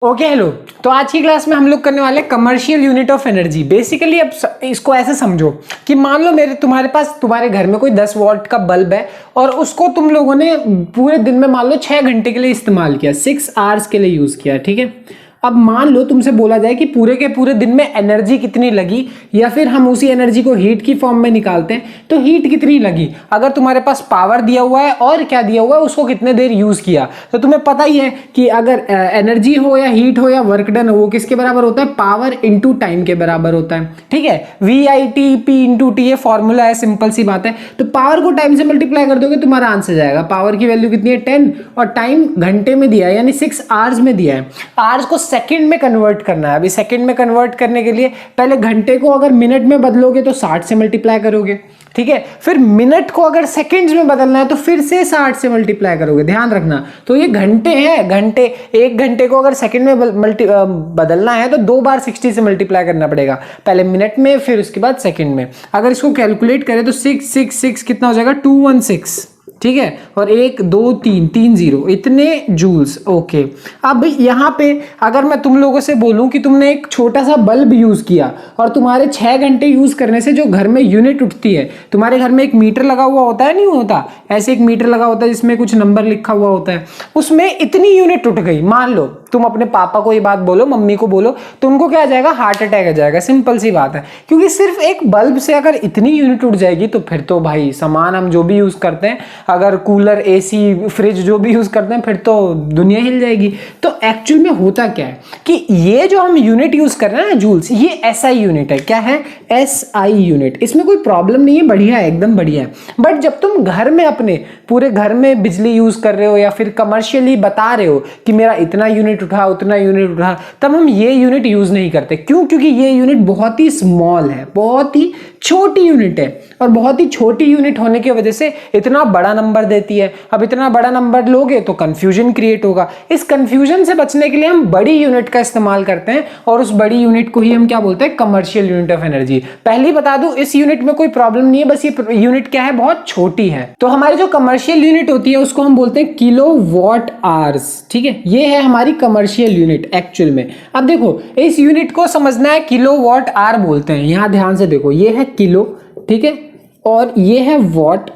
Okay hello. तो आज की क्लास में हम लोग करने वाले commercial unit of energy. Basically अब इसको ऐसे समझो कि मान लो तुम्हारे पास तुम्हारे घर में कोई 10 वॉट का बल्ब है और उसको तुम लोगों ने पूरे दिन में मान लो 6 घंटे के लिए इस्तेमाल किया, 6 आवर्स के लिए यूज किया, ठीक है। अब मान लो तुमसे बोला जाए कि पूरे के पूरे दिन में एनर्जी कितनी लगी, या फिर हम उसी एनर्जी को हीट की फॉर्म में निकालते हैं तो हीट कितनी लगी। अगर तुम्हारे पास पावर दिया हुआ है और क्या दिया हुआ है, उसको कितने देर यूज किया, तो तुम्हें पता ही है कि अगर एनर्जी हो या हीट हो या वर्क डन हो, वो किसके बराबर होता है, पावर इंटू टाइम के बराबर होता है, ठीक है। VIT P इंटू टी, ये फॉर्मूला है, सिंपल सी बात है। तो पावर को टाइम से मल्टीप्लाई कर दोगे तुम्हारा आंसर जाएगा। पावर की वैल्यू कितनी है 10 और टाइम घंटे में दिया है यानी 6 आवर्स में दिया है। आवर्स को सेकंड में कन्वर्ट करना है। अभी सेकंड में कन्वर्ट करने के लिए पहले घंटे को अगर मिनट में बदलोगे तो 60 से मल्टीप्लाई करोगे, ठीक है। फिर मिनट को अगर सेकंड्स में बदलना है तो फिर से 60 से मल्टीप्लाई करोगे, ध्यान रखना। तो ये घंटे हैं, घंटे, एक घंटे को अगर सेकंड में बदलना है तो 2 बार 60 से मल्टीप्लाई करना पड़ेगा, पहले मिनट में फिर उसके बाद सेकंड में। अगर इसको कैलकुलेट करें तो 6 कितना हो जाएगा, 216, ठीक है। और 1 2 3 3 0 इतने जूल्स। ओके, अब यहाँ पे अगर मैं तुम लोगों से बोलूं कि तुमने एक छोटा सा बल्ब यूज किया और तुम्हारे 6 घंटे यूज करने से जो घर में यूनिट उठती है, तुम्हारे घर में एक मीटर लगा हुआ होता है, नहीं होता ऐसे एक मीटर लगा होता है जिसमें कुछ नंबर लिखा हुआ होता है, उसमें इतनी यूनिट उठ गई। मान लो तुम अपने पापा को ये बात बोलो, मम्मी को बोलो, तो उनको क्या आ जाएगा, हार्ट अटैक आ जाएगा। सिंपल सी बात है, क्योंकि सिर्फ एक बल्ब से अगर इतनी यूनिट उठ जाएगी तो फिर तो भाई सामान हम जो भी यूज करते हैं, अगर कूलर AC फ्रिज जो भी यूज करते हैं, फिर तो दुनिया हिल जाएगी। तो एक्चुअल में होता क्या है कि ये जो हम यूनिट यूज कर रहे हैं ना, जूल्स, ये SI यूनिट है। क्या है, SI यूनिट। इसमें कोई प्रॉब्लम नहीं है, बढ़िया है, एकदम बढ़िया है। बट जब तुम घर में अपने पूरे घर में बिजली यूज कर रहे हो या फिर कमर्शियली बता रहे हो कि मेरा इतना यूनिट उठा, उतना यूनिट उठा, तब हम ये यूनिट यूज नहीं करते। क्यों? क्योंकि ये यूनिट बहुत ही स्मॉल है, बहुत ही छोटी यूनिट है, और बहुत ही छोटी यूनिट होने की वजह से इतना बड़ा नंबर देती है। अब इतना बड़ा नंबर लोगे तो कंफ्यूजन क्रिएट होगा। इस कंफ्यूजन से बचने के लिए हम बड़ी यूनिट का इस्तेमाल करते हैं, और उस बड़ी यूनिट को ही हम क्या बोलते हैं, कमर्शियल यूनिट ऑफ एनर्जी। पहले ही बता दूं, इस यूनिट में कोई प्रॉब्लम नहीं है, बस ये यूनिट क्या है, बहुत छोटी है। तो हमारी जो कमर्शियल यूनिट होती है उसको हम बोलते हैं किलो वॉट आवर्स, ठीक है। ये है हमारी कमर्शियल यूनिट एक्चुअल में। अब देखो, इस यूनिट को समझना है, किलो वॉट आवर बोलते हैं। यहां ध्यान से देखो, ये है किलो, ठीक है, और ये है वॉट,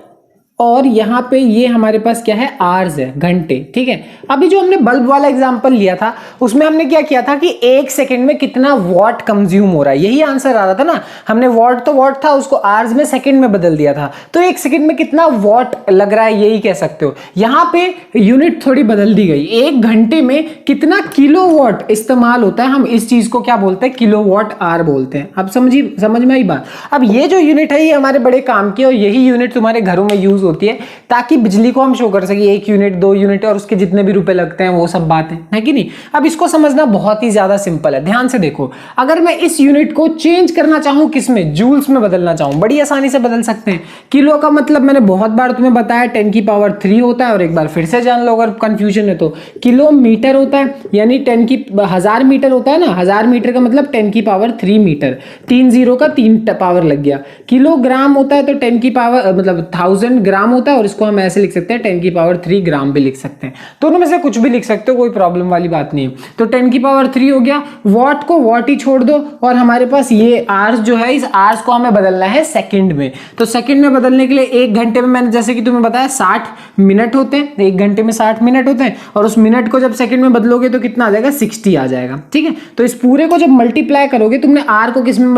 और यहाँ पे ये हमारे पास क्या है, आवर्स है, घंटे, ठीक है। अभी जो हमने बल्ब वाला एग्जांपल लिया था उसमें हमने क्या किया था कि 1 सेकंड में कितना वॉट कंज्यूम हो रहा है, यही आंसर आ रहा था ना। हमने वॉट तो वॉट था, उसको आवर्स में सेकंड में बदल दिया था, तो 1 सेकंड में कितना वॉट लग रहा है, यही कह सकते हो। यहाँ पे यूनिट थोड़ी बदल दी गई, 1 घंटे में कितना किलो वॉट इस्तेमाल होता है, हम इस चीज को क्या बोलते हैं, किलो वॉट आवर बोलते हैं। अब समझ में आई बात। अब ये जो यूनिट है ये हमारे बड़े काम की, और यही यूनिट तुम्हारे घरों में यूज होती है ताकि बिजली को हम शो कर सके, 1 यूनिट 2 यूनिट और उसके जितने भी रुपए लगते हैं, वो सब बातें है कि नहीं। अब इसको समझना बहुत ही ज्यादा सिंपल है, ध्यान से देखो। अगर मैं इस यूनिट को चेंज करना चाहूं, किसमें, जूल्स में बदलना चाहूं, बड़ी आसानी से बदल सकते हैं। किलो का मतलब मैंने बहुत बार तुम्हें बताया 10 की पावर 3 होता है, और एक बार फिर से जान लो अगर कंफ्यूजन है तो। किलोमीटर होता है यानी 10 की 1000 मीटर होता है ना, 1000 मीटर का मतलब 10 की पावर 3 मीटर, 3 0 का 3 पावर लग गया। किलोग्राम होता है तो 10 की पावर मतलब 1000 ग्राम होता है, और इसको हम ऐसे लिख सकते हैं 10 की पावर 3 ग्राम भी लिख सकते हैं। दोनों में से कुछ भी लिख सकते हो, कोई प्रॉब्लम वाली बात नहीं है। तो 10 की पावर 3 हो गया। वॉट को वॉट ही छोड़ दो, और हमारे पास ये आवर्स जो है, इस आवर्स को हमें बदलना है सेकंड में। तो सेकंड में बदलने के लिए 1 घंटे में मैंने जैसे कि तुम्हें बताया 60 मिनट होते हैं, 1 घंटे में 60 मिनट होते हैं, और उस मिनट को जब सेकंड में बदलोगे तो कितना आ जाएगा, 60 आ जाएगा, ठीक है। तो इस पूरे को जब मल्टीप्लाई करोगे, तुमने आर को किस में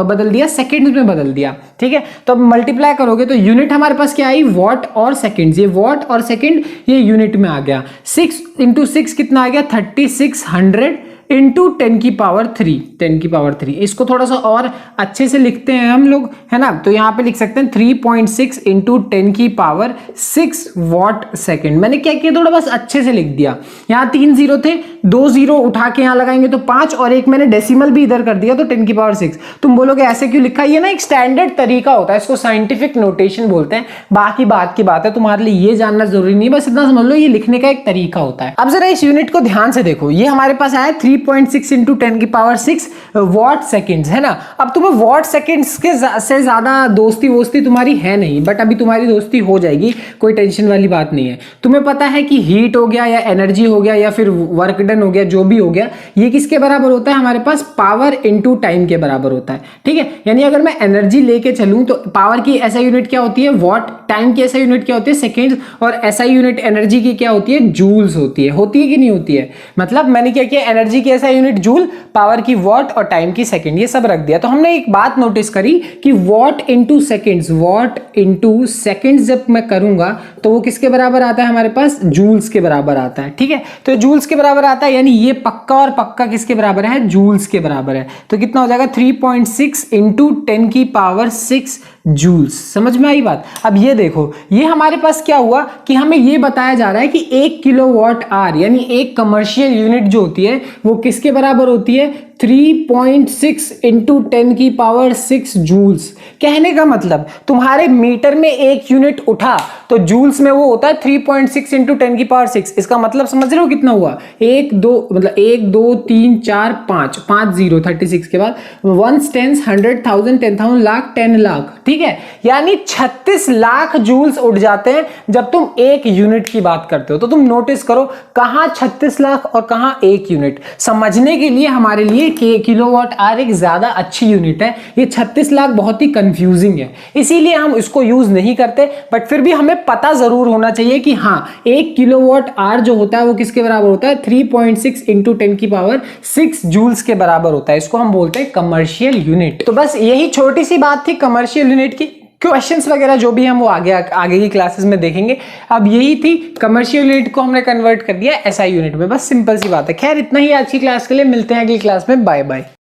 बदल दिया, सेकंड में बदल दिया, ठीक है। तो अब मल्टीप्लाई करोगे तो यूनिट हमारे पास क्या आई, वॉट और सेकंड। ये वॉट और सेकंड ये यूनिट में आ गया। 6 × 6 कितना आ गया, 3600 इंटू 10 की पावर 3, 10 की पावर 3। इसको थोड़ा सा और अच्छे से लिखते हैं हम लोग, है ना। तो यहाँ पे लिख सकते हैं 3.6 इंटू 10 की पावर 6 वॉट सेकंड। मैंने क्या किया, थोड़ा बस अच्छे से लिख दिया। यहाँ 3 0 थे, 2 0 उठा के यहाँ लगाएंगे तो 5, और एक मैंने डेसिमल भी इधर कर दिया तो 10 की पावर 6। तुम बोलोगे ऐसे क्यों लिखा, ये ना एक स्टैंडर्ड तरीका होता है, इसको साइंटिफिक नोटेशन बोलते हैं। बाकी बात की बात है, तुम्हारे लिए ये जानना जरूरी नहीं, बस इतना समझ लो ये लिखने का एक तरीका होता है। अब जरा इस यूनिट को ध्यान से देखो, ये हमारे पास आया 3 3.6 इंटू 10⁻6 वॉट सेकेंड्स, है ना। अब तुम्हें वॉट सेकेंड्स के से ज़्यादा दोस्ती वोस्ती तुम्हारी है नहीं, बट अभी तुम्हारी दोस्ती हो जाएगी, कोई टेंशन वाली बात नहीं है। तुम्हें पता है कि हीट हो गया या एनर्जी हो गया या फिर वर्क डन हो गया, जो भी हो गया, ये किसके बराबर होता है हमारे पास, पावर इनटू टाइम के बराबर होता है, ठीक है। यानी अगर मैं एनर्जी लेके चलूं तो पावर की ऐसा यूनिट क्या होती है वॉट, टाइम की ऐसा यूनिट क्या होती है सेकंड्स, और ऐसा यूनिट एनर्जी की क्या होती है जूल्स होती है कि नहीं होती है। मतलब मैंने क्या किया, एनर्जी की ऐसा यूनिट जूल, पावर की वॉट और टाइम की सेकंड, ये सब रख दिया। तो हमने एक बात नोटिस करी कि what into seconds, what into seconds जब मैं करूंगा तो वो किसके बराबर आता है हमारे पास, जूल्स के बराबर आता है, ठीक है। तो जूल्स के बराबर आता है, यानी ये पक्का और पक्का किसके बराबर है, जूल्स के बराबर है। तो कितना हो जाएगा 3.6 इंटू 10⁻6 जूल्स। समझ में आई बात। अब ये देखो, ये हमारे पास क्या हुआ कि हमें ये बताया जा रहा है कि 1 किलोवाट आवर यानी एक कमर्शियल यूनिट जो होती है वो किसके बराबर होती है, 3.6 इंटू 10⁻6 जूल्स। कहने का मतलब तुम्हारे मीटर में एक यूनिट उठा तो जूल्स में वो होता है 3.6 इंटू 10⁻6। इसका मतलब समझ रहे हो कितना हुआ, 1 2 मतलब 1 2 3 4 5 5 0 36 के बाद 1 10 100,000 10,000 लाख 10 लाख, ठीक है। यानी 36 लाख जूल्स उठ जाते हैं जब तुम एक यूनिट की बात करते हो। तो तुम नोटिस करो कहां 36 लाख और कहां एक यूनिट। समझने के लिए हमारे लिए किलोवाट आवर एक ज्यादा अच्छी यूनिट है, ये 36 लाख बहुत ही कंफ्यूजिंग है, इसीलिए हम इसको यूज नहीं करते। बट फिर भी हमें पता जरूर होना चाहिए कि हाँ 1 किलोवाट आवर जो होता है वो किसके बराबर होता है, 3.6 इंटू 10⁻6 जूल्स के बराबर होता है। इसको हम बोलते हैं कमर्शियल यूनिट। तो बस यही छोटी सी बात थी कमर्शियल यूनिट की। क्वेश्चंस वगैरह जो भी हम वो आगे की क्लासेस में देखेंगे। अब यही थी कमर्शियल यूनिट को हमने कन्वर्ट कर दिया एसआई यूनिट में, बस सिंपल सी बात है। खैर इतना ही आज की क्लास के लिए, मिलते हैं अगली क्लास में, बाय बाय।